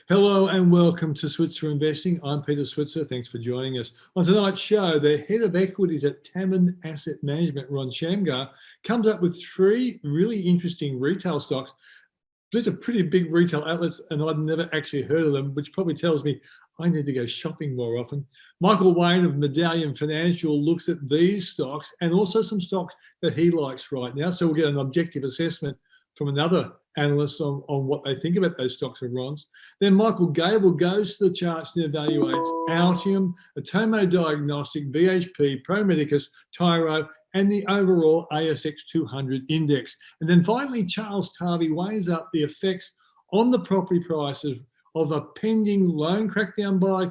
Hello and welcome to Switzer Investing. I'm Peter Switzer. Thanks for joining us. On tonight's show, the head of equities at Tarbey Asset Management, Ron Shamgar, comes up with three really interesting retail stocks. These are pretty big retail outlets and I'd never actually heard of them, which probably tells me I need to go shopping more often. Michael Wayne of Medallion Financial looks at these stocks and also some stocks that he likes right now. So we'll get an objective assessment from another analyst on what they think about those stocks of Ron's. Then Michael Gable goes to the charts and evaluates Altium, Atomo Diagnostic, BHP, Pro Medicus, Tyro, and the overall ASX 200 index. And then finally, Charles Tarbey weighs up the effects on the property prices of a pending loan crackdown by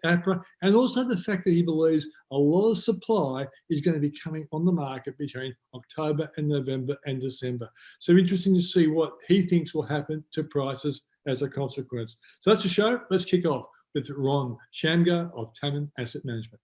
APRA, and also the fact that he believes a lot of supply is going to be coming on the market between October and November and December. So interesting to see what he thinks will happen to prices as a consequence. So that's the show. Let's kick off with Ron Shamgar of Tarbey Asset Management.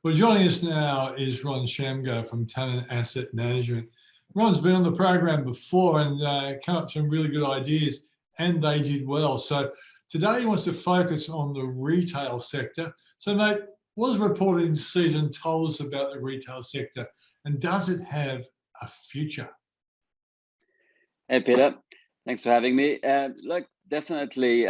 Well, joining us now is Ron Shamgar from Tarbey Asset Management. Ron's been on the program before and come up with some really good ideas, and they did well. So today he wants to focus on the retail sector. So, mate, what has reporting season told us about the retail sector, and does it have a future? Hey, Peter. Thanks for having me. Look, definitely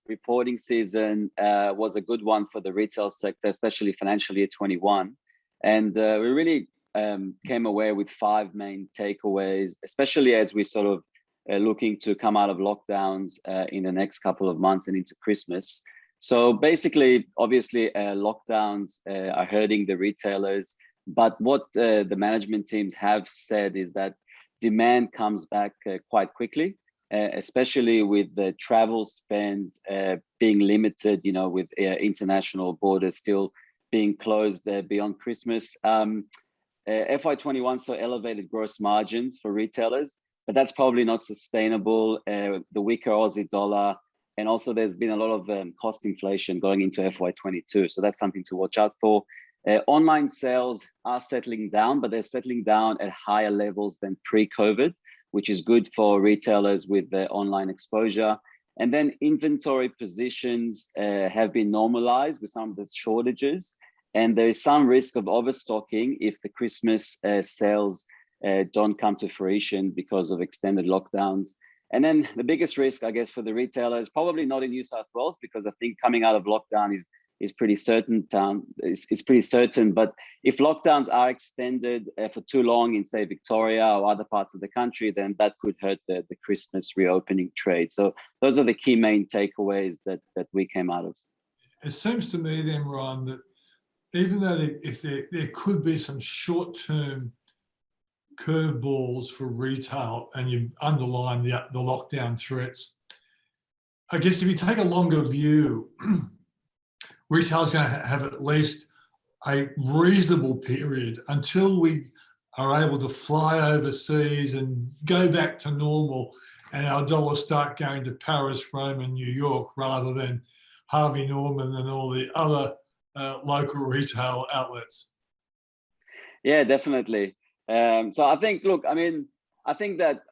reporting season was a good one for the retail sector, especially financial year 21. And we really came away with 5 main takeaways, especially as we sort of looking to come out of lockdowns in the next couple of months and into Christmas. So basically, obviously, lockdowns are hurting the retailers. But what the management teams have said is that demand comes back quite quickly. Especially with the travel spend being limited, you know, with international borders still being closed beyond Christmas. FY21 saw elevated gross margins for retailers, but that's probably not sustainable. The weaker Aussie dollar, and also there's been a lot of cost inflation going into FY22. So that's something to watch out for. Online sales are settling down, but they're settling down at higher levels than pre-COVID, which is good for retailers with their online exposure. And then inventory positions have been normalized with some of the shortages. And there is some risk of overstocking if the Christmas sales don't come to fruition because of extended lockdowns. And then the biggest risk, I guess, for the retailers, probably not in New South Wales, because I think coming out of lockdown is pretty certain. It's pretty certain. But if lockdowns are extended for too long in, say, Victoria or other parts of the country, then that could hurt the Christmas reopening trade. So those are the key main takeaways that we came out of. It seems to me then, Ron, that even though there could be some short-term curveballs for retail, and you've underlined the lockdown threats, I guess if you take a longer view, retail is going to have at least a reasonable period until we are able to fly overseas and go back to normal and our dollars start going to Paris, Rome and New York rather than Harvey Norman and all the other local retail outlets. Yeah, definitely. So I think, look, I mean, I think that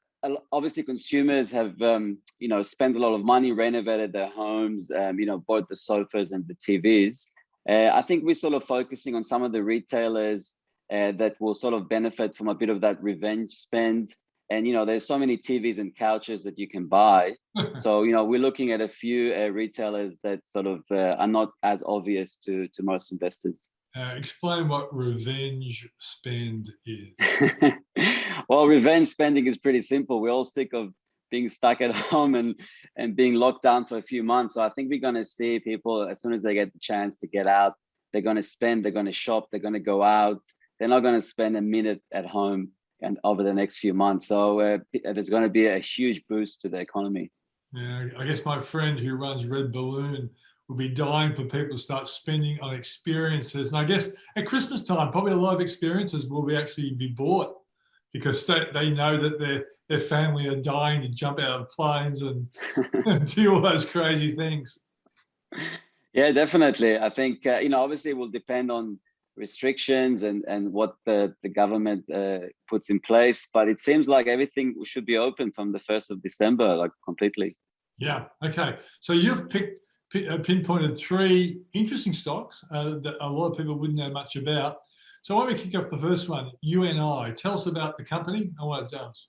obviously consumers have, you know, spent a lot of money, renovated their homes, you know, bought the sofas and the TVs. I think we're sort of focusing on some of the retailers that will sort of benefit from a bit of that revenge spend. And, you know, there's so many TVs and couches that you can buy. So, you know, we're looking at a few retailers that sort of are not as obvious to most investors. Explain what revenge spend is. Well, revenge spending is pretty simple. We're all sick of being stuck at home and being locked down for a few months. So I think we're going to see people, as soon as they get the chance to get out, they're going to spend, they're going to shop, they're going to go out. They're not going to spend a minute at home and over the next few months. So there's going to be a huge boost to the economy. Yeah, I guess my friend who runs Red Balloon will be dying for people to start spending on experiences. And I guess at Christmas time, probably a lot of experiences will actually be bought because they know that their family are dying to jump out of planes and, and do all those crazy things. Yeah, definitely. I think, you know, obviously it will depend on restrictions and what the government puts in place. But it seems like everything should be open from the 1st of December, like completely. Yeah. Okay. So you've pinpointed 3 interesting stocks that a lot of people wouldn't know much about. So why don't we kick off the first one, UNI. Tell us about the company and what it does.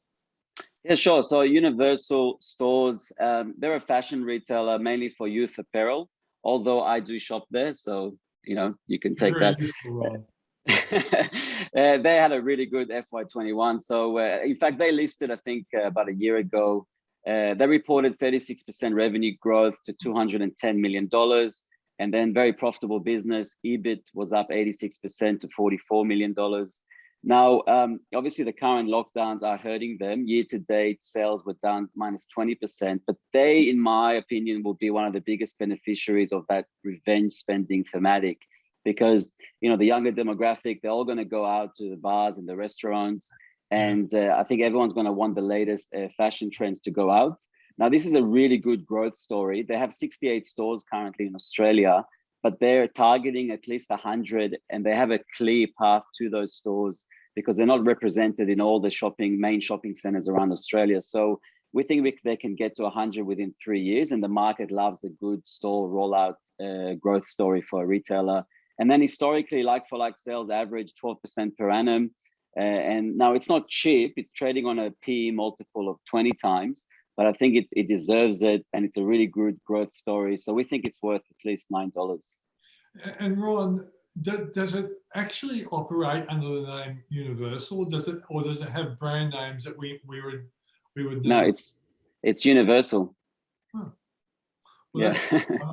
Yeah, sure. So Universal Stores, they're a fashion retailer mainly for youth apparel, although I do shop there. So, you can take Very that. useful, Ron. They had a really good FY21. So in fact, they listed, I think, about a year ago. They reported 36% revenue growth to $210 million. And then very profitable business. EBIT was up 86% to $44 million. Now, obviously, the current lockdowns are hurting them. Year to date, sales were down minus 20%. But they, in my opinion, will be one of the biggest beneficiaries of that revenge spending thematic. Because, the younger demographic, they're all going to go out to the bars and the restaurants. And I think everyone's going to want the latest fashion trends to go out. Now, this is a really good growth story. They have 68 stores currently in Australia, but they're targeting at least 100, and they have a clear path to those stores because they're not represented in all the main shopping centers around Australia. So we think they can get to 100 within 3 years, and the market loves a good store rollout growth story for a retailer. And then historically, like-for-like sales average 12% per annum. And now it's not cheap. It's trading on a PE multiple of 20 times. But I think it deserves it, and it's a really good growth story. So we think it's worth at least $9. And Ron, does it actually operate under the name Universal? Does it have brand names that we would know? No, it's Universal. Huh. Well, Yeah.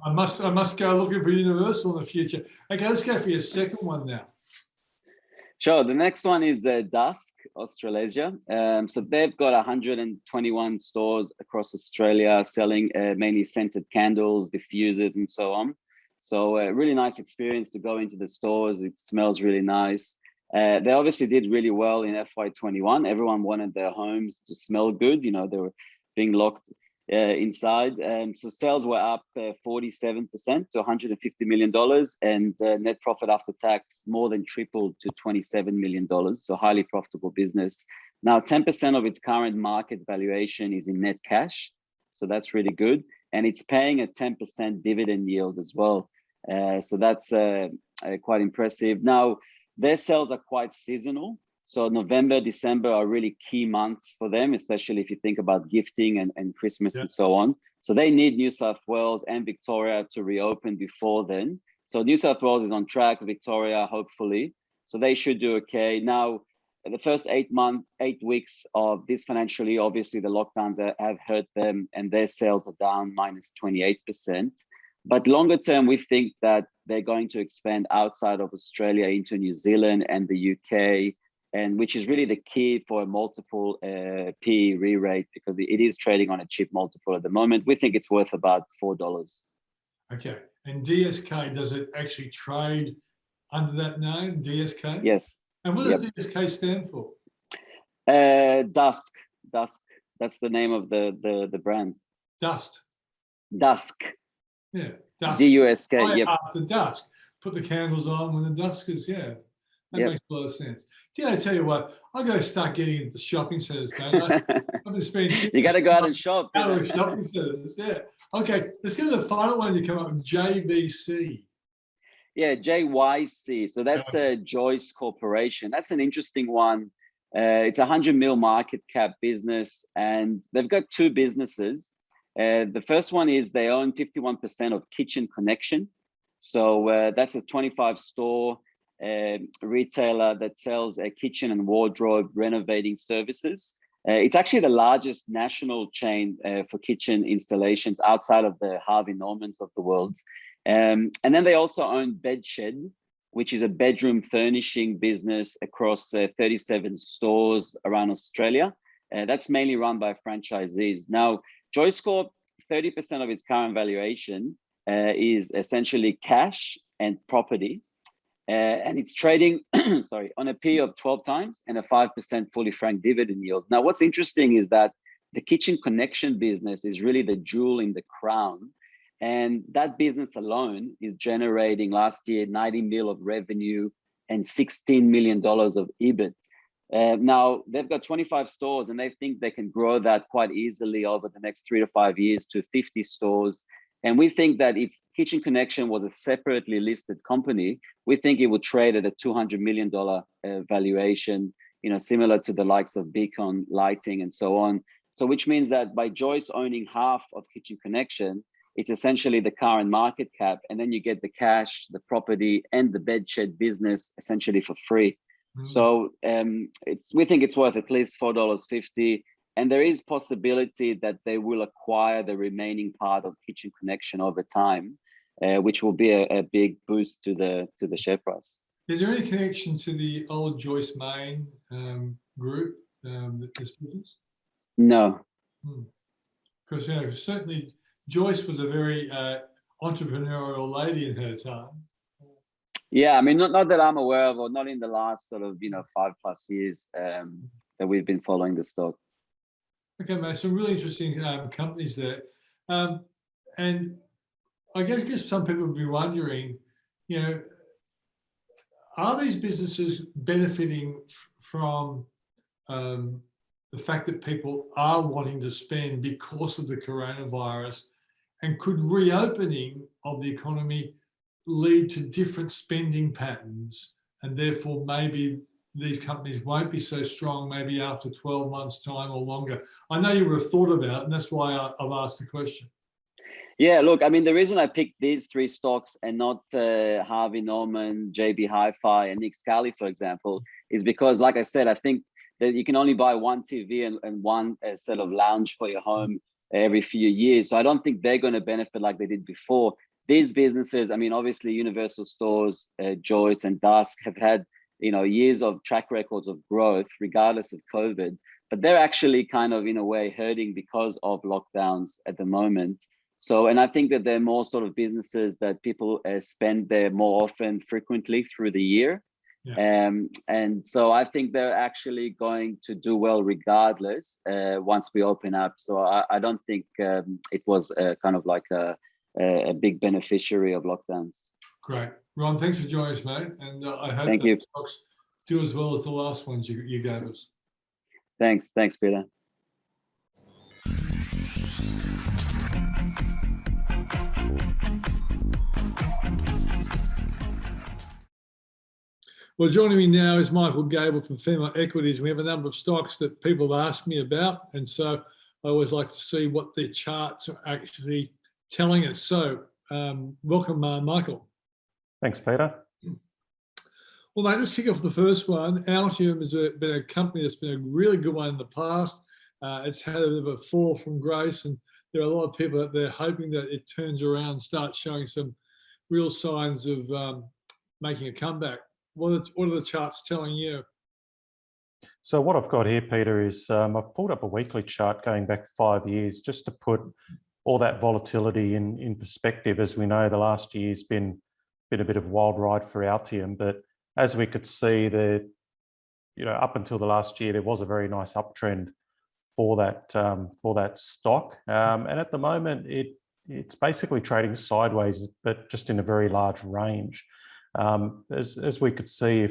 I must go looking for Universal in the future. Okay, let's go for your second one now. Sure. The next one is Dusk, Australasia. So they've got 121 stores across Australia selling mainly scented candles, diffusers, and so on. So a really nice experience to go into the stores. It smells really nice. They obviously did really well in FY21. Everyone wanted their homes to smell good. They were being locked inside. So sales were up 47% to $150 million, and net profit after tax more than tripled to $27 million. So highly profitable business. Now, 10% of its current market valuation is in net cash. So that's really good. And it's paying a 10% dividend yield as well. So that's quite impressive. Now, their sales are quite seasonal. So November, December are really key months for them, especially if you think about gifting and Christmas and so on. So they need New South Wales and Victoria to reopen before then. So New South Wales is on track, Victoria, hopefully. So they should do okay. Now, the first 8 weeks of this financial year, obviously the lockdowns have hurt them and their sales are down minus 28%. But longer term, we think that they're going to expand outside of Australia into New Zealand and the UK, and which is really the key for a multiple PE re-rate because it is trading on a cheap multiple at the moment. We think it's worth about $4. Okay. And DSK, does it actually trade under that name, DSK? Yes. And what does DSK stand for? Dusk. That's the name of the brand. Dusk. Dusk. Yeah. Dusk. DUSK. Yep. After dusk. Put the candles on when the dusk is, That makes a lot of sense. I tell you what, I got to start getting into shopping centers, mate. I've been spending you got to go out and shop. Shopping centers, Okay, let's get to the final one you come up with, JVC. Yeah, JYC. So that's a Joyce Corporation. That's an interesting one. It's a 100 mil market cap business, and they've got 2 businesses. The first one is they own 51% of Kitchen Connection. So that's a 25 store retailer that sells a kitchen and wardrobe renovating services. It's actually the largest national chain for kitchen installations outside of the Harvey Normans of the world. And then they also own Bedshed, which is a bedroom furnishing business across 37 stores around Australia. That's mainly run by franchisees. Now, Joyce Corp, 30% of its current valuation is essentially cash and property. And it's trading, on a P of 12 times and a 5% fully franked dividend yield. Now, what's interesting is that the Kitchen Connection business is really the jewel in the crown. And that business alone is generating last year 90 mil of revenue and $16 million of EBIT. Now they've got 25 stores and they think they can grow that quite easily over the next 3 to 5 years to 50 stores. And we think that if Kitchen Connection was a separately listed company, we think it would trade at a $200 million valuation, similar to the likes of Beacon Lighting and so on. So which means that by Joyce owning half of Kitchen Connection, it's essentially the current market cap, and then you get the cash, the property, and the bedshed business essentially for free. So we think it's worth at least $4.50, and there is possibility that they will acquire the remaining part of Kitchen Connection over time, which will be a big boost to the share price. Is there any connection to the old Joyce Main group, this business? No. Because certainly Joyce was a very entrepreneurial lady in her time. Yeah, I mean, not that I'm aware of, or not in the last sort of 5+ years that we've been following the stock. Okay, mate. Some really interesting companies there, and I guess some people would be wondering, are these businesses benefiting from the fact that people are wanting to spend because of the coronavirus, and could reopening of the economy lead to different spending patterns, and therefore maybe these companies won't be so strong maybe after 12 months time or longer? I know you would have thought about it, and that's why I've asked the question. Yeah, look, I mean, the reason I picked these 3 stocks and not Harvey Norman, JB Hi-Fi, and Nick Scali, for example, is because, like I said, I think that you can only buy one TV and one set of lounge for your home every few years. So I don't think they're going to benefit like they did before. These businesses, I mean, obviously Universal Stores, Joyce and Dusk have had, years of track records of growth regardless of COVID, but they're actually kind of in a way hurting because of lockdowns at the moment. So, and I think that they're more sort of businesses that people spend there more often, frequently through the year. Yeah. And so I think they're actually going to do well regardless once we open up. So I don't think it was kind of like a big beneficiary of lockdowns. Great. Ron, thanks for joining us, mate. And I hope Thank you. Stocks do as well as the last ones you gave us. Thanks, Peter. Well, joining me now is Michael Gable from Female Equities. We have a number of stocks that people have asked me about, and so I always like to see what their charts are actually telling us. So welcome, Michael. Thanks, Peter. Well, mate, let's kick off the first one. Altium has been a company that's been a really good one in the past. It's had a bit of a fall from grace, and there are a lot of people out there hoping that it turns around and starts showing some real signs of making a comeback. What are the charts telling you? So what I've got here, Peter, is I've pulled up a weekly chart going back 5 years just to put all that volatility in perspective. As we know, the last year's been a bit of a wild ride for Altium, but as we could see, up until the last year, there was a very nice uptrend for that stock, and at the moment it's basically trading sideways, but just in a very large range. As we could see,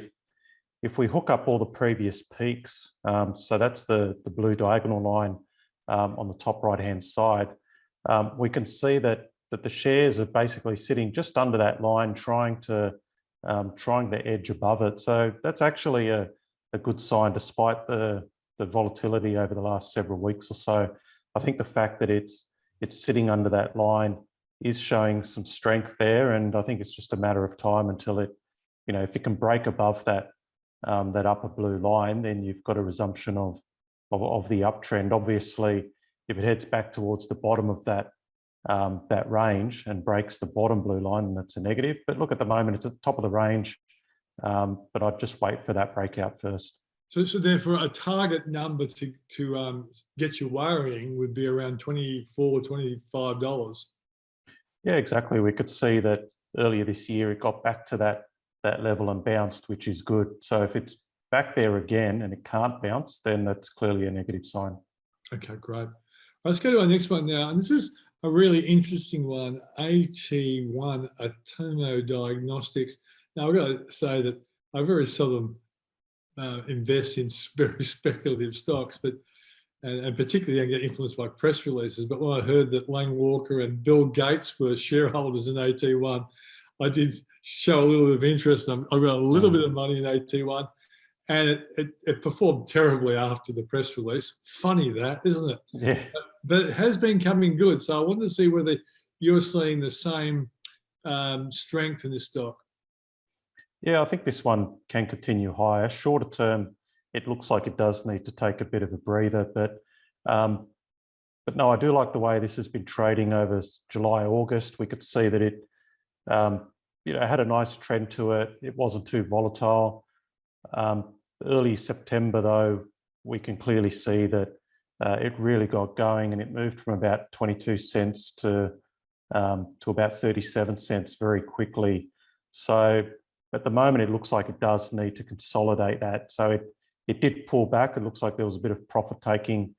if we hook up all the previous peaks, so that's the blue diagonal line on the top right hand side, we can see that the shares are basically sitting just under that line, trying to edge above it. So that's actually a good sign, despite the volatility over the last several weeks or so. I think the fact that it's sitting under that line is showing some strength there, and I think it's just a matter of time until it, if it can break above that upper blue line, then you've got a resumption of the uptrend. Obviously, if it heads back towards the bottom of that range and breaks the bottom blue line, that's a negative. But look, at the moment it's at the top of the range, but I'd just wait for that breakout first. So therefore, a target number to get you worrying would be around $24, $25. Yeah, exactly. We could see that earlier this year it got back to that level and bounced, which is good. So if it's back there again and it can't bounce, then that's clearly a negative sign. Okay, great. Let's go to our next one now, and this is a really interesting one. AT1 Atomo Diagnostics. Now I've got to say that I very seldom invest in very speculative stocks, but and particularly I get influenced by press releases. But when I heard that Lang Walker and Bill Gates were shareholders in AT1, I did show a little bit of interest. I got a little bit of money in AT1, and it performed terribly after the press release. Funny that, isn't it? Yeah. But it has been coming good. So I wanted to see whether you're seeing the same strength in this stock. Yeah, I think this one can continue higher. Shorter term, it looks like it does need to take a bit of a breather, but no, I do like the way this has been trading over July, August. We could see that it, had a nice trend to it. It wasn't too volatile. Early September, though, we can clearly see that it really got going, and it moved from about 22 cents to about 37 cents very quickly. So at the moment, it looks like it does need to consolidate that. So it did pull back. It looks like there was a bit of profit taking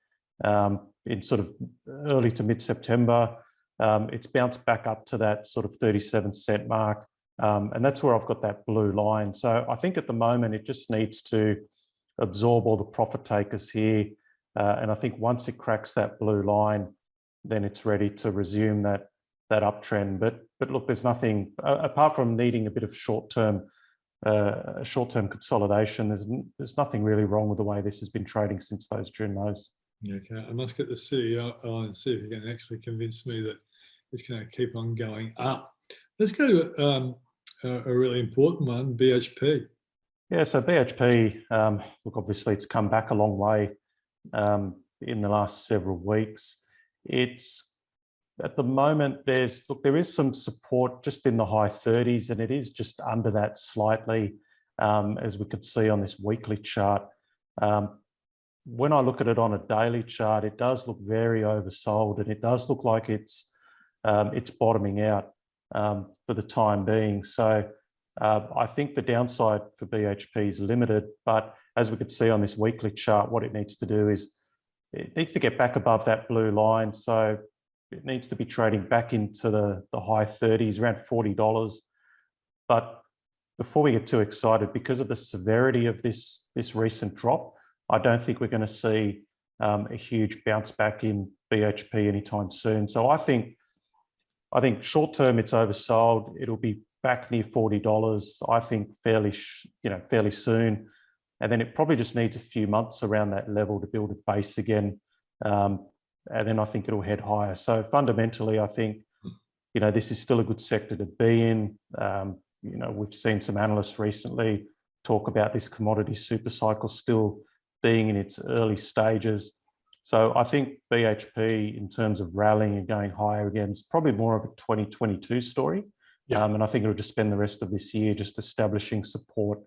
in sort of early to mid-September. It's bounced back up to that sort of 37 cent mark. And that's where I've got that blue line. So I think at the moment, it just needs to absorb all the profit takers here. And I think once it cracks that blue line, then it's ready to resume that uptrend. But look, there's nothing apart from needing a bit of short-term consolidation. There's nothing really wrong with the way this has been trading since those June lows. Okay, I must get the CEO on and see if he can actually convince me that it's going to keep on going up. Let's go to a really important one, BHP. Yeah, so BHP, look, obviously it's come back a long way in the last several weeks. It's at the moment, there is some support just in the high 30s, and it is just under that slightly, as we could see on this weekly chart. When I look at it on a daily chart, it does look very oversold, and it does look like it's bottoming out for the time being. So I think the downside for BHP is limited, but as we could see on this weekly chart, what it needs to do is it needs to get back above that blue line. So it needs to be trading back into the high 30s, around $40. But before we get too excited, because of the severity of this recent drop, I don't think we're going to see a huge bounce back in BHP anytime soon. So I think short term it's oversold. It'll be back near $40. I think fairly soon, and then it probably just needs a few months around that level to build a base again. And then I think it'll head higher. So fundamentally, I think, this is still a good sector to be in. We've seen some analysts recently talk about this commodity super cycle still being in its early stages. So I think BHP, in terms of rallying and going higher again, is probably more of a 2022 story. Yeah. And I think it'll just spend the rest of this year just establishing support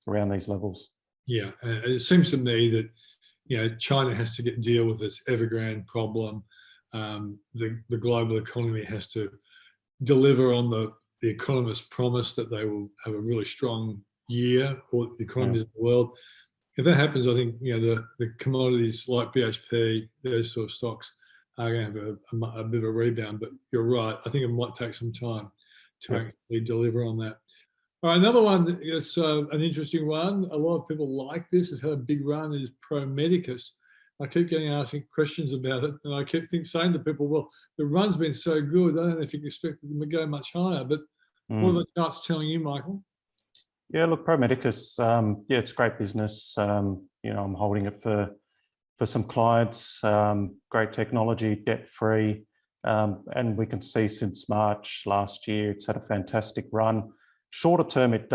around these levels. Yeah, it seems to me that China has to deal with this evergrande problem. The global economy has to deliver on the economists' promise that they will have a really strong year, or the economies of the world. If that happens, I think the commodities like BHP, those sort of stocks, are going to have a bit of a rebound. But you're right. I think it might take some time to actually deliver on that. All right, another one that's an interesting one. A lot of people like this. It's had a big run. Is Pro Medicus. I keep getting asked questions about it, and I keep saying to people, "Well, the run's been so good. I don't know if you can expect them to go much higher." But what are the charts telling you, Michael? Yeah, look, Pro Medicus. It's great business. I'm holding it for some clients. Great technology, debt free, and we can see since March last year, it's had a fantastic run. Shorter term, it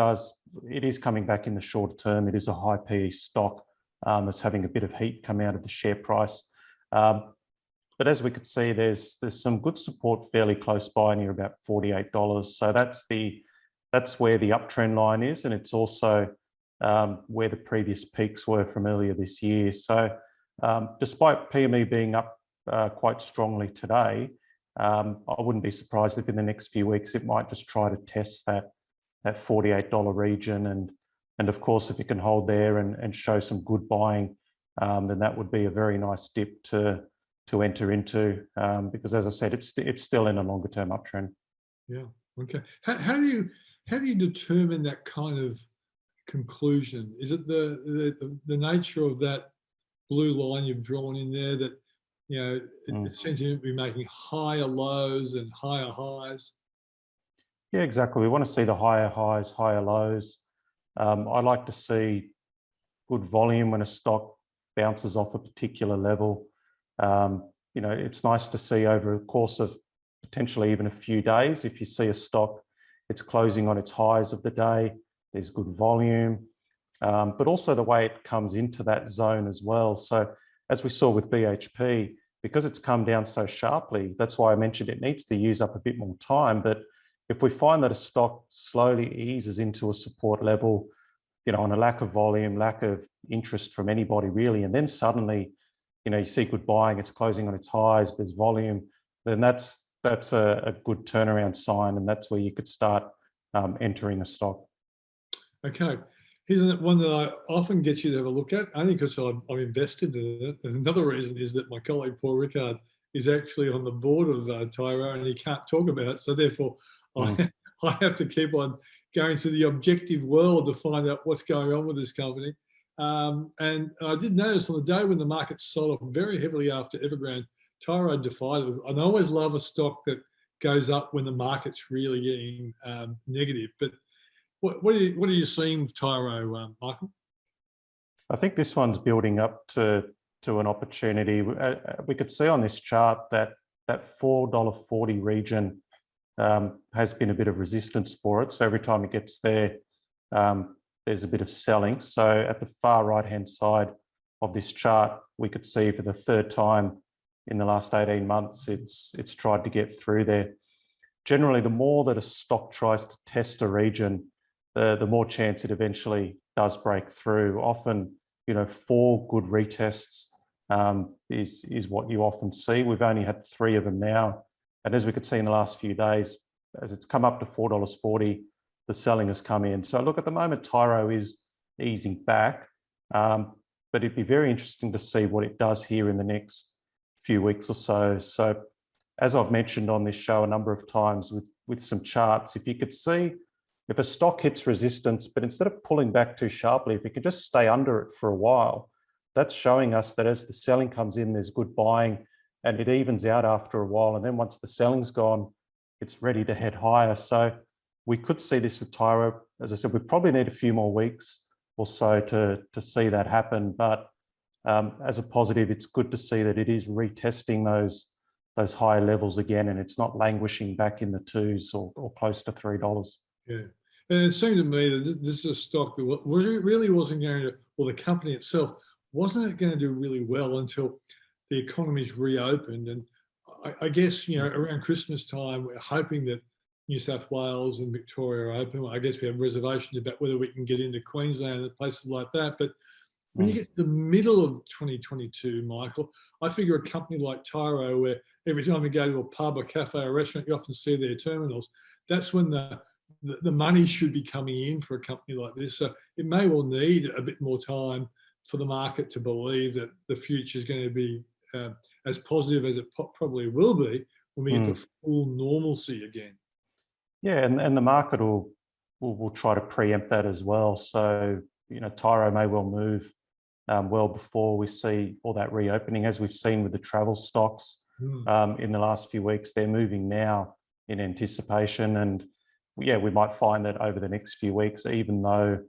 is coming back in the shorter term. It is a high PE stock that's having a bit of heat come out of the share price. But as we could see, there's some good support fairly close by, near about $48. So that's where the uptrend line is, and it's also where the previous peaks were from earlier this year. So despite PME being up quite strongly today, I wouldn't be surprised if in the next few weeks it might just try to test that $48 region, and of course, if it can hold there and show some good buying, then that would be a very nice dip to enter into, because as I said, it's still in a longer term uptrend. Yeah. Okay. How do you determine that kind of conclusion? Is it the nature of that blue line you've drawn in there that, you know, it seems to be making higher lows and higher highs? Yeah, exactly. We want to see the higher highs, higher lows. I like to see good volume when a stock bounces off a particular level. You know, it's nice to see over the course of potentially even a few days, if you see a stock, it's closing on its highs of the day, there's good volume, but also the way it comes into that zone as well. So as we saw with BHP, because it's come down so sharply, that's why I mentioned it needs to use up a bit more time. But if we find that a stock slowly eases into a support level, you know, on a lack of volume, lack of interest from anybody really, and then suddenly, you know, you see good buying, it's closing on its highs, there's volume, then that's a good turnaround sign, and that's where you could start entering a stock. Okay, here's one that I often get you to have a look at, only because I'm invested in it. And another reason is that my colleague Paul Rickard is actually on the board of Tyro, and he can't talk about it. So therefore, I have to keep on going to the objective world to find out what's going on with this company. And I did notice on the day when the market sold off very heavily after Evergrande, Tyro defied it. And I always love a stock that goes up when the market's really getting negative. But what are you seeing with Tyro, Michael? I think this one's building up to an opportunity. We could see on this chart that $4.40 region has been a bit of resistance for it. So every time it gets there, there's a bit of selling. So at the far right-hand side of this chart, we could see for the third time in the last 18 months, it's tried to get through there. Generally, the more that a stock tries to test a region, the more chance it eventually does break through. Often, you know, 4 good retests is what you often see. We've only had 3 of them now. And as we could see in the last few days, as it's come up to $4.40, the selling has come in. So look, at the moment, Tyro is easing back, but it'd be very interesting to see what it does here in the next few weeks or so. So as I've mentioned on this show a number of times with some charts, if you could see, if a stock hits resistance, but instead of pulling back too sharply, if it could just stay under it for a while, that's showing us that as the selling comes in, there's good buying, and it evens out after a while. And then once the selling's gone, it's ready to head higher. So we could see this with Tyro. As I said, we probably need a few more weeks or so to see that happen. But as a positive, it's good to see that it is retesting those higher levels again, and it's not languishing back in the 2s or close to $3. Yeah, and it seemed to me that this is a stock that really wasn't going to, well, the company itself wasn't going to do really well until the economy's reopened. And I guess, you know, around Christmas time, we're hoping that New South Wales and Victoria are open. I guess we have reservations about whether we can get into Queensland and places like that. But when you get to the middle of 2022, Michael, I figure a company like Tyro, where every time you go to a pub, a cafe, a restaurant, you often see their terminals. That's when the money should be coming in for a company like this. So it may well need a bit more time for the market to believe that the future is going to be as positive as it probably will be when we get to full normalcy again. Yeah, and the market will try to preempt that as well. So, you know, Tyro may well move well before we see all that reopening, as we've seen with the travel stocks in the last few weeks. They're moving now in anticipation, and yeah, we might find that over the next few weeks, even though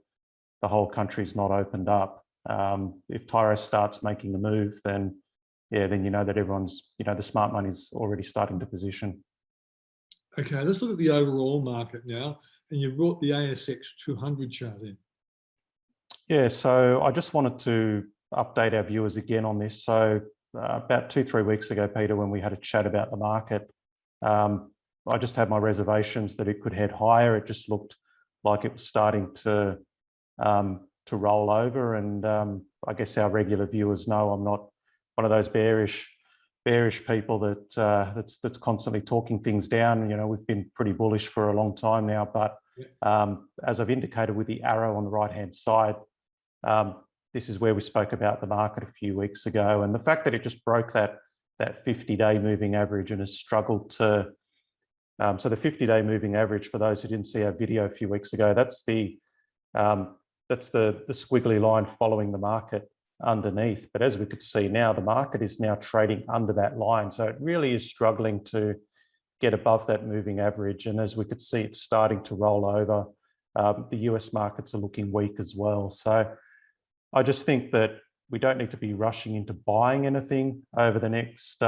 the whole country's not opened up, if Tyro starts making the move, then yeah, then you know that everyone's, you know, the smart money's already starting to position. Okay, let's look at the overall market now, and you brought the ASX 200 chart in. Yeah, so I just wanted to update our viewers again on this. So about 2-3 weeks ago, Peter, when we had a chat about the market, I just had my reservations that it could head higher. It just looked like it was starting to roll over, and I guess our regular viewers know I'm not one of those bearish people that's constantly talking things down. You know, we've been pretty bullish for a long time now, but as I've indicated with the arrow on the right-hand side, this is where we spoke about the market a few weeks ago, and the fact that it just broke that 50-day moving average and has struggled to. So the 50-day moving average, for those who didn't see our video a few weeks ago, that's the that's the squiggly line following the market underneath. But as we could see now, the market is now trading under that line. So it really is struggling to get above that moving average. And as we could see, it's starting to roll over. The US markets are looking weak as well. So I just think that we don't need to be rushing into buying anything over the next,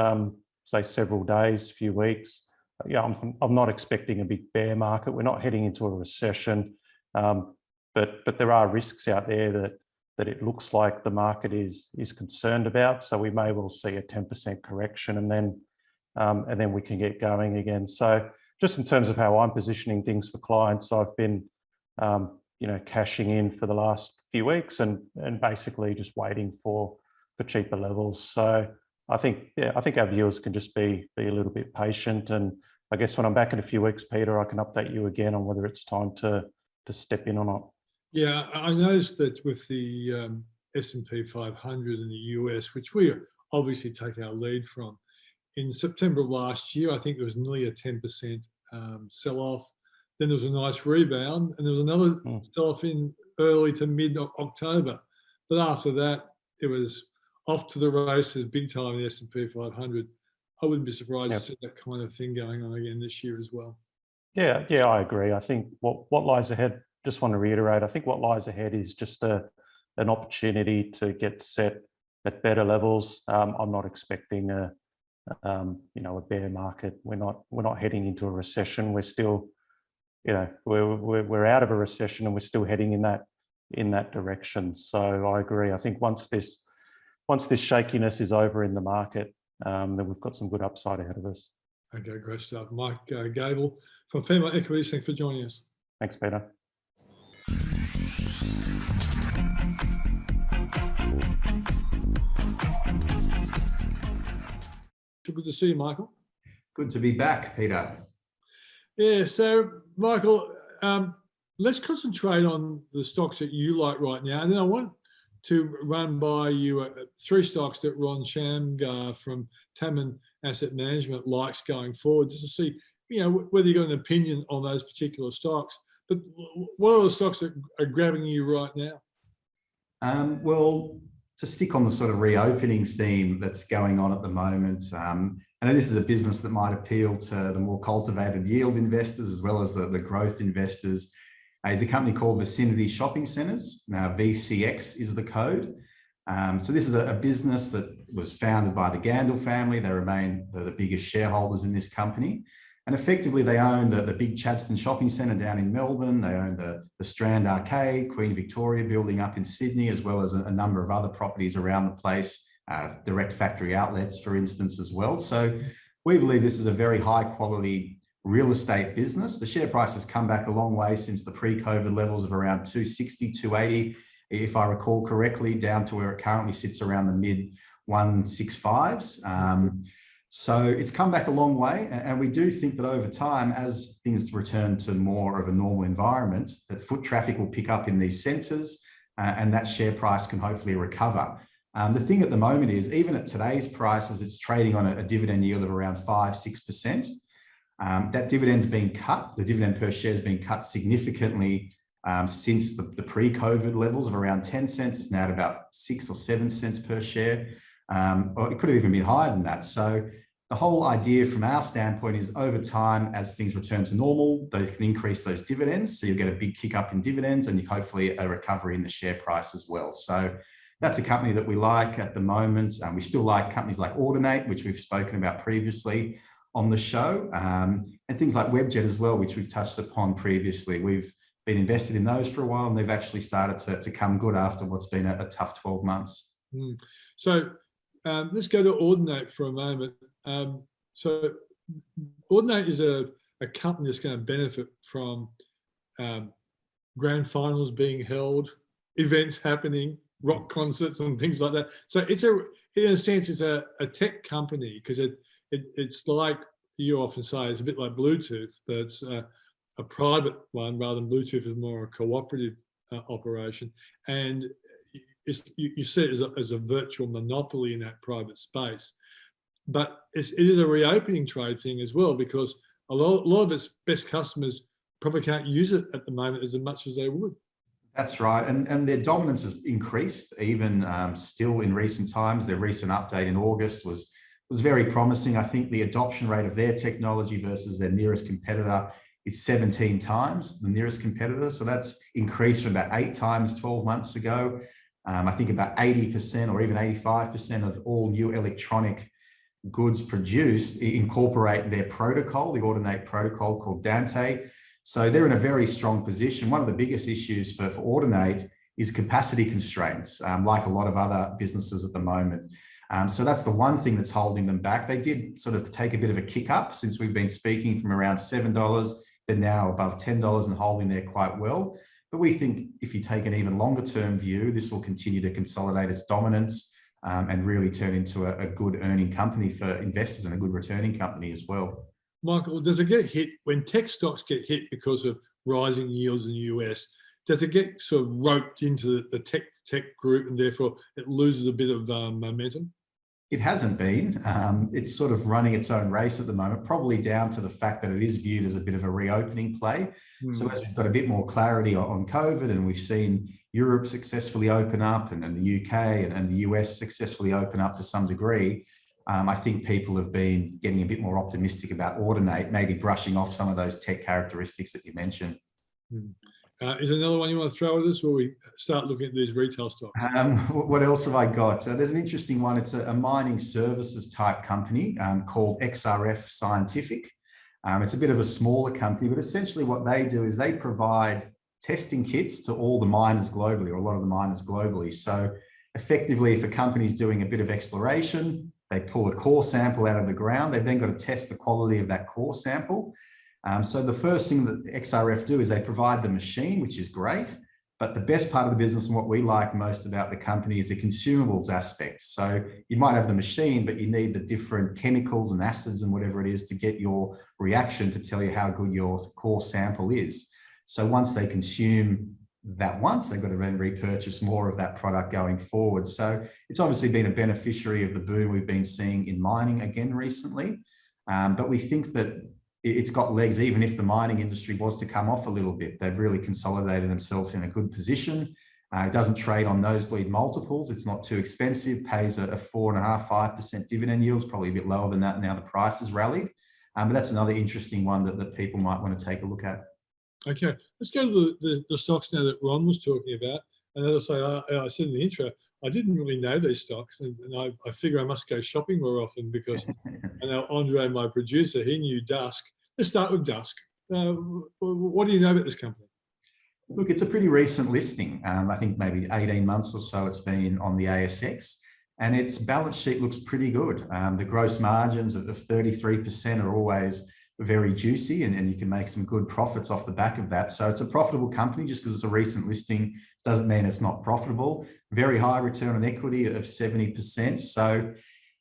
say, several days, few weeks. Yeah, I'm not expecting a big bear market. We're not heading into a recession, but there are risks out there that it looks like the market is concerned about. So we may well see a 10% correction, and then we can get going again. So just in terms of how I'm positioning things for clients, I've been cashing in for the last few weeks and basically just waiting for cheaper levels. So I think our viewers can just be a little bit patient. And I guess when I'm back in a few weeks, Peter, I can update you again on whether it's time to step in or not. Yeah, I noticed that with the S&P 500 in the US, which we obviously take our lead from, in September of last year, I think there was nearly a 10% sell-off. Then there was a nice rebound, and there was another sell-off in early to mid-October. But after that, it was off to the races big time in the S&P 500. I wouldn't be surprised to see that kind of thing going on again this year as well. Yeah, I agree. I think what lies ahead, just want to reiterate, I think what lies ahead is just an opportunity to get set at better levels. I'm not expecting a bear market. We're not heading into a recession. We're still, we're out of a recession, and we're still heading in that direction. So I agree. I think once this shakiness is over in the market, then we've got some good upside ahead of us. Okay, great stuff. Mike Gable from Fairmont Equities, thanks for joining us. Thanks, Peter. Good to see you, Michael. Good to be back, Peter. Yeah, so Michael, let's concentrate on the stocks that you like right now. And then I want to run by you 3 stocks that Ron Shamgar from Tarbey Asset Management likes going forward, just to see, whether you've got an opinion on those particular stocks. But what are the stocks that are grabbing you right now? Well, to stick on the sort of reopening theme that's going on at the moment, I know this is a business that might appeal to the more cultivated yield investors as well as the growth investors. Is a company called Vicinity Shopping Centres. Now, VCX is the code. So this is a business that was founded by the Gable family. They remain the biggest shareholders in this company. And effectively, they own the big Chadstone Shopping Centre down in Melbourne. They own the Strand Arcade, Queen Victoria building up in Sydney, as well as a number of other properties around the place, direct factory outlets, for instance, as well. So we believe this is a very high quality real estate business. The share price has come back a long way since the pre-COVID levels of around 260, 280, if I recall correctly, down to where it currently sits around the mid 165s. So it's come back a long way, and we do think that over time, as things return to more of a normal environment, that foot traffic will pick up in these centres, and that share price can hopefully recover. The thing at the moment is, even at today's prices, it's trading on a dividend yield of around 5-6%. That dividend's been cut. The dividend per share has been cut significantly since the pre-COVID levels of around 10 cents. It's now at about 6 or 7 cents per share. Or it could have even been higher than that. So the whole idea from our standpoint is, over time, as things return to normal, they can increase those dividends. So you'll get a big kick up in dividends, and hopefully a recovery in the share price as well. So that's a company that we like at the moment. We still like companies like Audinate, which we've spoken about previously on the show, and things like Webjet as well, which we've touched upon previously. We've been invested in those for a while, and they've actually started to come good after what's been a tough 12 months. So let's go to Audinate for a moment. So Audinate is a company that's going to benefit from grand finals being held, events happening, rock concerts and things like that. So it's in a sense, it's a tech company, because it's like you often say, it's a bit like Bluetooth, but it's a private one rather than Bluetooth is more a cooperative operation. And you see it as a virtual monopoly in that private space. But it is a reopening trade thing as well, because a lot of its best customers probably can't use it at the moment as much as they would. That's right. And their dominance has increased even still in recent times. Their recent update in August was very promising. I think the adoption rate of their technology versus their nearest competitor is 17 times the nearest competitor. So that's increased from about 8 times 12 months ago. I think about 80% or even 85% of all new electronic goods produced incorporate their protocol, the Audinate protocol called Dante. So they're in a very strong position. One of the biggest issues for Audinate is capacity constraints, like a lot of other businesses at the moment. So that's the one thing that's holding them back. They did sort of take a bit of a kick up since we've been speaking from around $7. They're now above $10 and holding there quite well. But we think if you take an even longer term view, this will continue to consolidate its dominance and really turn into a good earning company for investors and a good returning company as well. Michael, does it get hit when tech stocks get hit because of rising yields in the US? Does it get sort of roped into the tech group and therefore it loses a bit of momentum? It hasn't been. It's sort of running its own race at the moment, probably down to the fact that it is viewed as a bit of a reopening play. So as we've got a bit more clarity on COVID and we've seen Europe successfully open up and the UK and the US successfully open up to some degree, I think people have been getting a bit more optimistic about Audinate, maybe brushing off some of those tech characteristics that you mentioned. Is there another one you want to throw at us, or we start looking at these retail stocks? What else have I got? There's an interesting one. It's a mining services type company called XRF Scientific. It's a bit of a smaller company, but essentially what they do is they provide testing kits to all the miners globally, or a lot of the miners globally. So effectively, if a company's doing a bit of exploration, they pull a core sample out of the ground. They've then got to test the quality of that core sample. So the first thing that XRF do is they provide the machine, which is great. But the best part of the business and what we like most about the company is the consumables aspect. So you might have the machine, but you need the different chemicals and acids and whatever it is to get your reaction to tell you how good your core sample is. So once they consume that once, they've got to then repurchase more of that product going forward. So it's obviously been a beneficiary of the boom we've been seeing in mining again recently. But we think that it's got legs, even if the mining industry was to come off a little bit. They've really consolidated themselves in a good position. It doesn't trade on nosebleed multiples. It's not too expensive, pays a 4.5%, 5% dividend yield. It's probably a bit lower than that now the price has rallied. But that's another interesting one that people might want to take a look at. Okay, let's go to the stocks now that Ron was talking about. And as I said in the intro, I didn't really know these stocks, and I figure I must go shopping more often because I know Andre, my producer, he knew Dusk. Let's start with Dusk. What do you know about this company? Look, it's a pretty recent listing. I think maybe 18 months or so it's been on the ASX, and its balance sheet looks pretty good. The gross margins of 33% are always very juicy, and you can make some good profits off the back of that. So it's a profitable company. Just because it's a recent listing doesn't mean it's not profitable. Very high return on equity of 70%. So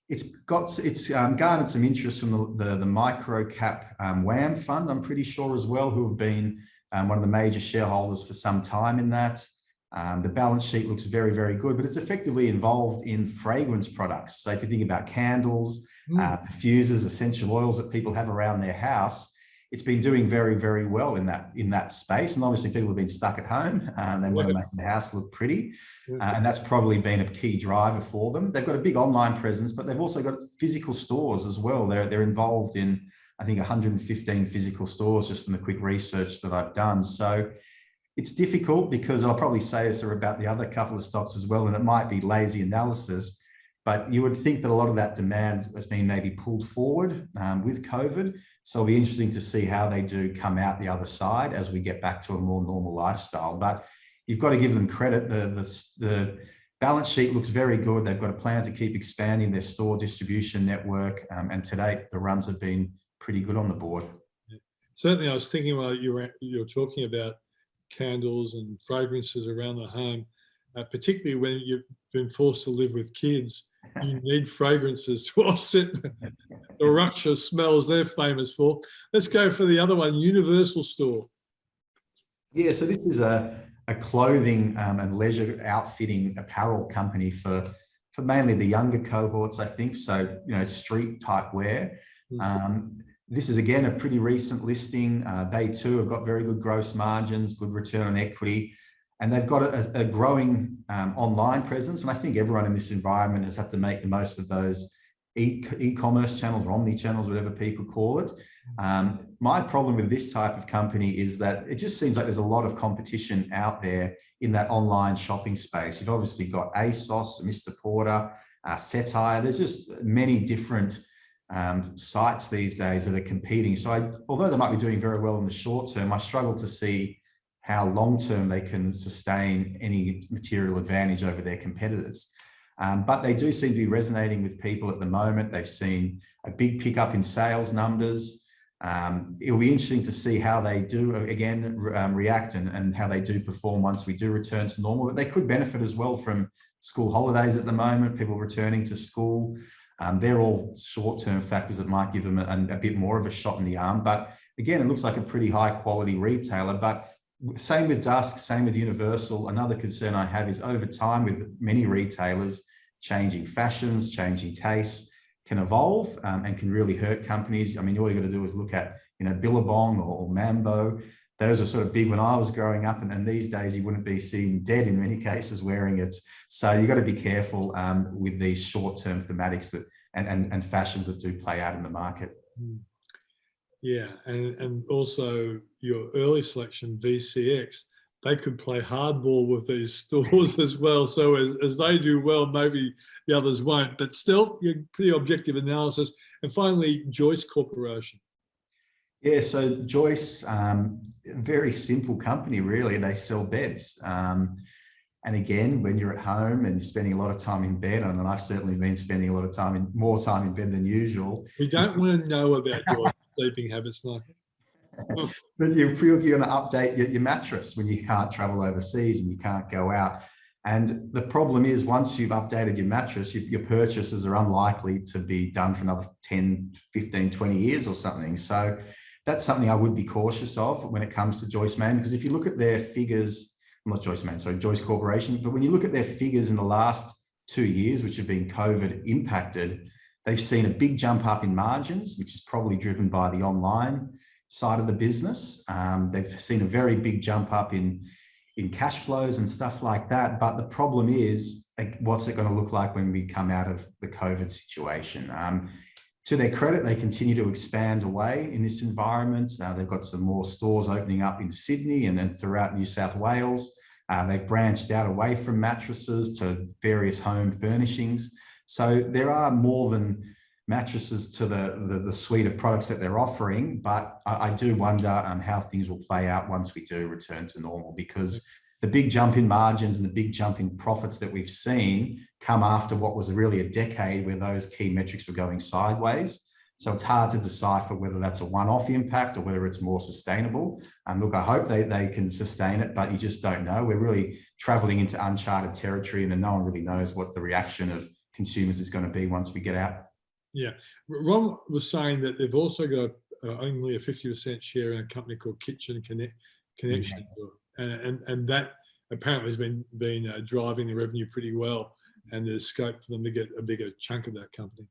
it's garnered some interest from the micro cap WAM fund, I'm pretty sure as well, who have been one of the major shareholders for some time in that. The balance sheet looks very, very good, but it's effectively involved in fragrance products. So if you think about candles, diffusers, essential oils that people have around their house, it's been doing very, very well in that space. And obviously people have been stuck at home. They want to make the house look pretty. And that's probably been a key driver for them. They've got a big online presence, but they've also got physical stores as well. They're involved in, I think, 115 physical stores just from the quick research that I've done. So it's difficult because I'll probably say this about the other couple of stocks as well, and it might be lazy analysis, but you would think that a lot of that demand has been maybe pulled forward with COVID. So it'll be interesting to see how they do come out the other side as we get back to a more normal lifestyle. But you've got to give them credit. The balance sheet looks very good. They've got a plan to keep expanding their store distribution network. And to date, the runs have been pretty good on the board. Certainly, I was thinking while you were talking about candles and fragrances around the home, particularly when you've been forced to live with kids, you need fragrances to offset the ruckus smells they're famous for. Let's go for the other one, Universal Store. Yeah, so this is a clothing and leisure outfitting apparel company for mainly the younger cohorts, I think. So, street type wear. This is, again, a pretty recent listing. They too have got very good gross margins, good return on equity. And they've got a growing online presence. And I think everyone in this environment has had to make the most of those e-commerce channels or omni-channels, whatever people call it. My problem with this type of company is that it just seems like there's a lot of competition out there in that online shopping space. You've obviously got ASOS, Mr. Porter, Cettire. There's just many different sites these days that are competing. So although they might be doing very well in the short term, I struggle to see how long-term they can sustain any material advantage over their competitors. But they do seem to be resonating with people at the moment. They've seen a big pickup in sales numbers. It'll be interesting to see how they do, again, react and how they do perform once we do return to normal. But they could benefit as well from school holidays at the moment, people returning to school. They're all short-term factors that might give them a bit more of a shot in the arm. But again, it looks like a pretty high-quality retailer. But same with Dusk, same with Universal. Another concern I have is over time with many retailers, changing fashions, changing tastes can evolve and can really hurt companies. I mean, all you got to do is look at, Billabong or Mambo. Those are sort of big when I was growing up, and these days you wouldn't be seen dead in many cases wearing it. So you got to be careful with these short-term thematics that and fashions that do play out in the market. Yeah, and also your early selection, VCX, they could play hardball with these stores as well. So as they do well, maybe the others won't. But still, you're pretty objective analysis. And finally, Joyce Corporation. Yeah, so Joyce, very simple company, really. They sell beds. And again, when you're at home and you're spending a lot of time in bed, and I've certainly been spending a lot of more time in bed than usual. We don't want to know about your sleeping habits, Michael. But you're going to update your mattress when you can't travel overseas and you can't go out. And the problem is, once you've updated your mattress, your purchases are unlikely to be done for another 10, 15, 20 years or something. So that's something I would be cautious of when it comes to Joyce Man, because if you look at their figures, not Joyce Man, sorry, Joyce Corporation, but when you look at their figures in the last 2 years, which have been COVID impacted, they've seen a big jump up in margins, which is probably driven by the online side of the business. They've seen a very big jump up in cash flows and stuff like that. But the problem is, what's it going to look like when we come out of the COVID situation? To their credit, they continue to expand away in this environment. They've got some more stores opening up in Sydney and throughout New South Wales. They've branched out away from mattresses to various home furnishings. So there are more than mattresses to the suite of products that they're offering, but I do wonder how things will play out once we do return to normal, because the big jump in margins and the big jump in profits that we've seen come after what was really a decade where those key metrics were going sideways. So it's hard to decipher whether that's a one-off impact or whether it's more sustainable. Look, I hope they can sustain it, but you just don't know. We're really traveling into uncharted territory, and then no one really knows what the reaction of consumers is going to be once we get out. Yeah. Ron was saying that they've also got only a 50% share in a company called Kitchen Connection. And that apparently has been driving the revenue pretty well, and there's scope for them to get a bigger chunk of that company.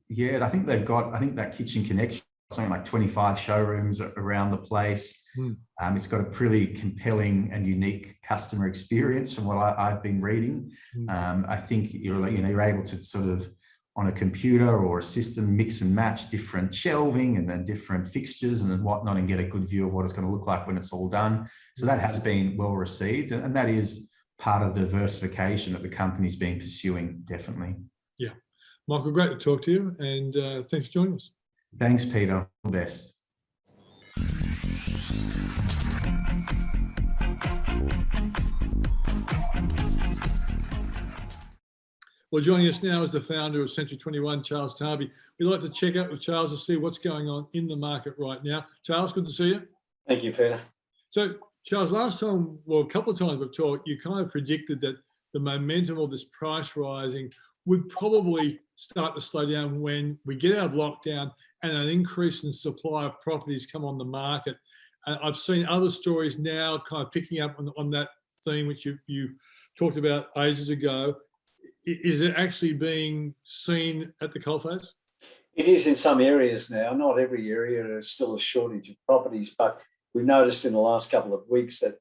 Yeah, I think that Kitchen Connection, something like 25 showrooms around the place. It's got a pretty compelling and unique customer experience from what I've been reading. I think you're able to sort of, on a computer or a system, mix and match different shelving and then different fixtures and whatnot, and get a good view of what it's going to look like when it's all done. So that has been well received, and that is part of the diversification that the company's been pursuing, definitely. Yeah. Michael, great to talk to you, and thanks for joining us. Thanks, Peter. All the best. Well, joining us now is the founder of Century 21, Charles Tarbey. We'd like to check out with Charles to see what's going on in the market right now. Charles, good to see you. Thank you, Peter. So, Charles, last time, well, a couple of times we've talked, you kind of predicted that the momentum of this price rising would probably start to slow down when we get out of lockdown and an increase in supply of properties come on the market. I've seen other stories now kind of picking up on that theme, which you talked about ages ago. Is it actually being seen at the coalface? It is in some areas now. Not every area. There's still a shortage of properties, but we've noticed in the last couple of weeks that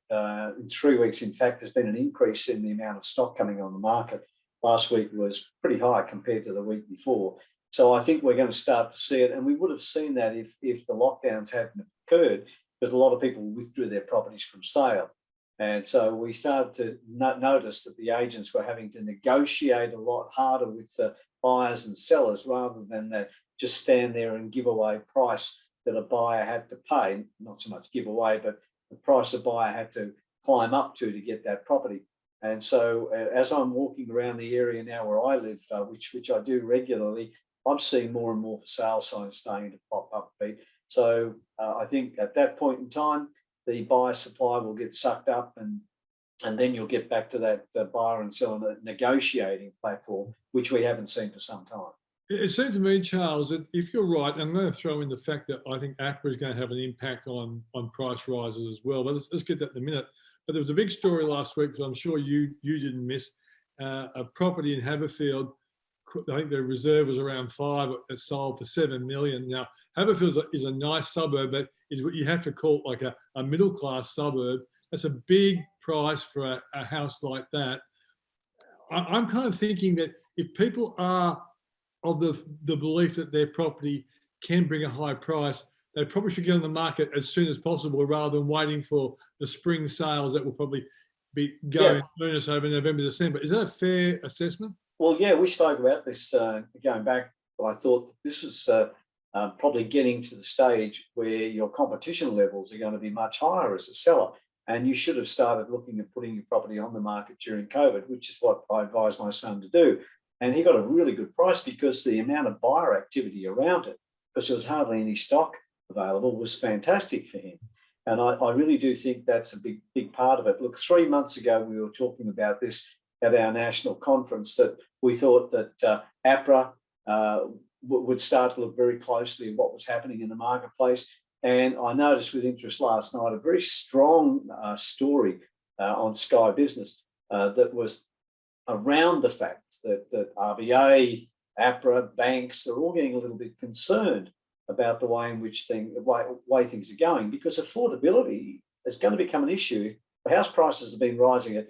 in 3 weeks, in fact, there's been an increase in the amount of stock coming on the market. Last week was pretty high compared to the week before. So I think we're going to start to see it. And we would have seen that if the lockdowns hadn't occurred, because a lot of people withdrew their properties from sale. And so we started to notice that the agents were having to negotiate a lot harder with buyers and sellers rather than just stand there and give away price that a buyer had to pay, not so much give away, but the price a buyer had to climb up to get that property. And so as I'm walking around the area now where I live, which I do regularly, I'm seeing more and more for sale signs starting to pop up, Pete. So I think at that point in time, the buyer supply will get sucked up and then you'll get back to that buyer and seller negotiating platform, which we haven't seen for some time. It seems to me, Charles, that if you're right, and I'm going to throw in the fact that I think APRA is going to have an impact on price rises as well, but let's get that in a minute. But there was a big story last week, because I'm sure you didn't miss, a property in Haberfield. I think the reserve was around 5, it sold for 7 million. Now, Haberfield is a nice suburb, but is what you have to call like a middle-class suburb. That's a big price for a house like that. I'm kind of thinking that if people are of the belief that their property can bring a high price, they probably should get on the market as soon as possible rather than waiting for the spring sales that will probably be going earnest over November, December. Is that a fair assessment? Well, yeah, we spoke about this going back. I thought that this was probably getting to the stage where your competition levels are going to be much higher as a seller. And you should have started looking at putting your property on the market during COVID, which is what I advised my son to do. And he got a really good price because the amount of buyer activity around it, because there was hardly any stock available, was fantastic for him. And I really do think that's a big part of it. Look, 3 months ago, we were talking about this at our national conference, that we thought that APRA would start to look very closely at what was happening in the marketplace. And I noticed with interest last night a very strong story on Sky Business that was around the fact that RBA, APRA, banks are all getting a little bit concerned about the way in which way things are going, because affordability is going to become an issue. If house prices have been rising at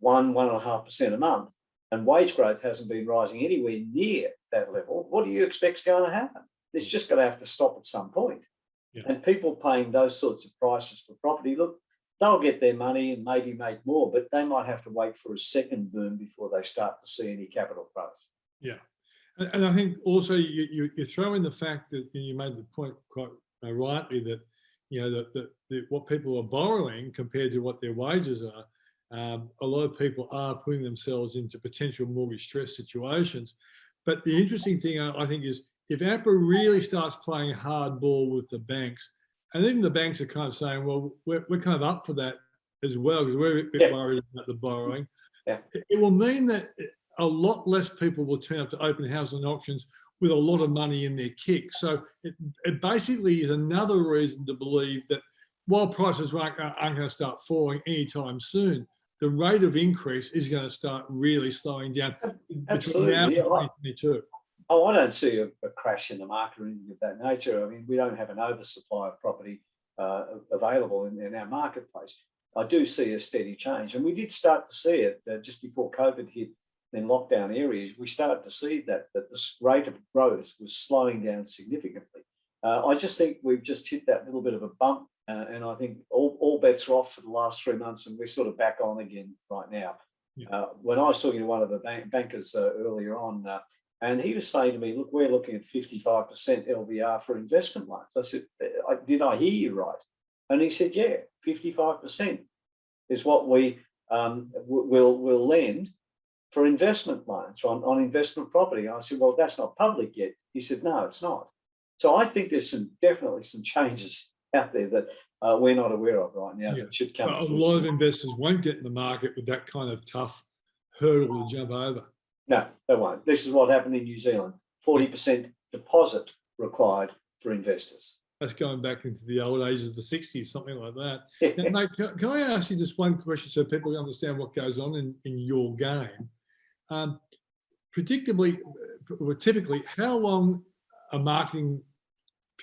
1.5% a month, and wage growth hasn't been rising anywhere near that level, what do you expect is going to happen? It's just going to have to stop at some point. Yeah. And people paying those sorts of prices for property, look, they'll get their money and maybe make more, but they might have to wait for a second boom before they start to see any capital growth. Yeah. And I think also you throw in the fact that, and you made the point quite rightly, that that what people are borrowing compared to what their wages are, a lot of people are putting themselves into potential mortgage stress situations. But the interesting thing, I think, is if APRA really starts playing hardball with the banks, and even the banks are kind of saying, well, we're kind of up for that as well, because we're a bit worried about the borrowing. Yeah. It will mean that a lot less people will turn up to open house and auctions with a lot of money in their kick. So it basically is another reason to believe that while prices aren't going to start falling anytime soon, the rate of increase is going to start really slowing down. Absolutely. Now and 2022. Oh, I don't see a crash in the market or anything of that nature. I mean, we don't have an oversupply of property available in our marketplace. I do see a steady change. And we did start to see it just before COVID hit in lockdown areas. We started to see that the rate of growth was slowing down significantly. I just think we've just hit that little bit of a bump. And I think all bets are off for the last 3 months, and we're sort of back on again right now. Yeah. When I was talking to one of the bankers earlier on, and he was saying to me, look, we're looking at 55% LVR for investment loans. I said, did I hear you right? And he said, yeah, 55% is what we will lend for investment loans on investment property. And I said, well, that's not public yet. He said, no, it's not. So I think there's definitely some changes out there that we're not aware of right now that should come. A lot of investors won't get in the market with that kind of tough hurdle to jump over. No, they won't. This is what happened in New Zealand. 40% deposit required for investors. That's going back into the old ages of the 60s, something like that. Now, mate, can I ask you just one question so people understand what goes on in your game? Typically, how long a marketing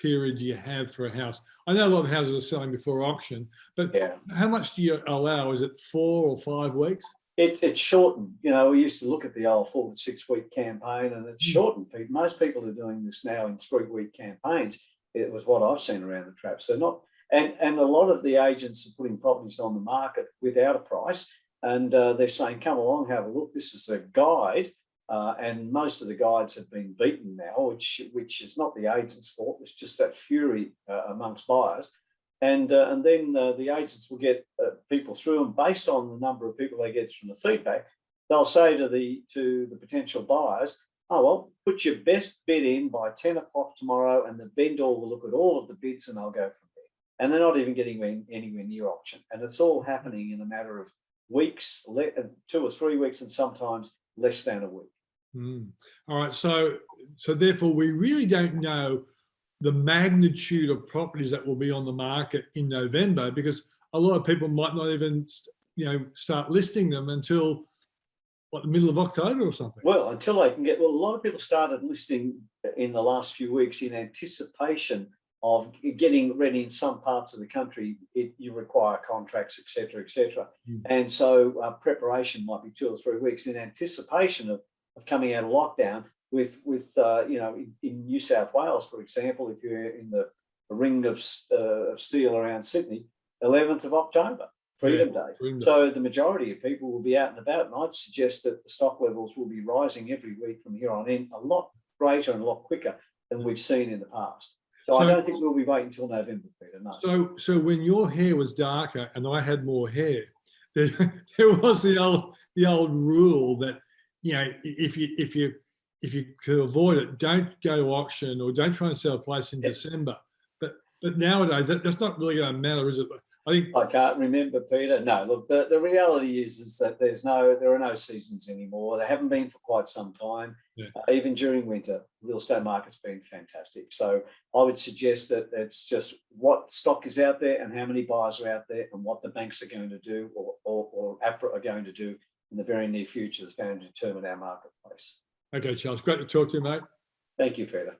period do you have for a house? I know a lot of houses are selling before auction, but Yeah. how much do you allow? Is it 4 or 5 weeks? It's shortened. You know, we used to look at the old 4 to 6 week campaign, and it's shortened. Most people are doing this now in 3-week campaigns. It was what I've seen around the traps. So not, and a lot of the agents are putting properties on the market without a price, and they're saying, "Come along, have a look. This is a guide." And most of the guides have been beaten now, which is not the agent's fault. It's just that fury amongst buyers. And then the agents will get people through, and based on the number of people they get from the feedback, they'll say to the potential buyers, "Oh, well, put your best bid in by 10 o'clock tomorrow, and the vendor will look at all of the bids and they'll go from there." And they're not even getting anywhere near auction. And it's all happening in a matter of weeks, 2 or 3 weeks, and sometimes less than a week. All right. So therefore, we really don't know the magnitude of properties that will be on the market in November, because a lot of people might not even, start listing them until what, the middle of October or something. Well, until they can get, well, a lot of people started listing in the last few weeks in anticipation of getting ready. In some parts of the country, you require contracts, et cetera, et cetera. And so preparation might be 2 or 3 weeks in anticipation of coming out of lockdown. With in New South Wales, for example, if you're in the ring of steel around Sydney, 11th of October, Freedom Day. So the majority of people will be out and about, and I'd suggest that the stock levels will be rising every week from here on in, a lot greater and a lot quicker than we've seen in the past. So I don't think we'll be waiting until November, Peter. No. So when your hair was darker and I had more hair, there was the old rule that, if you could avoid it, don't go to auction or don't try and sell a place in December. But nowadays, that's not really going to matter, is it? I can't remember, Peter. No, look, the reality is that there are no seasons anymore. They haven't been for quite some time. Yeah. Even during winter, real estate market's been fantastic. So I would suggest that it's just what stock is out there and how many buyers are out there, and what the banks are going to do or APRA are going to do in the very near future is going to determine our marketplace. Okay, Charles, great to talk to you, mate. Thank you, Peter.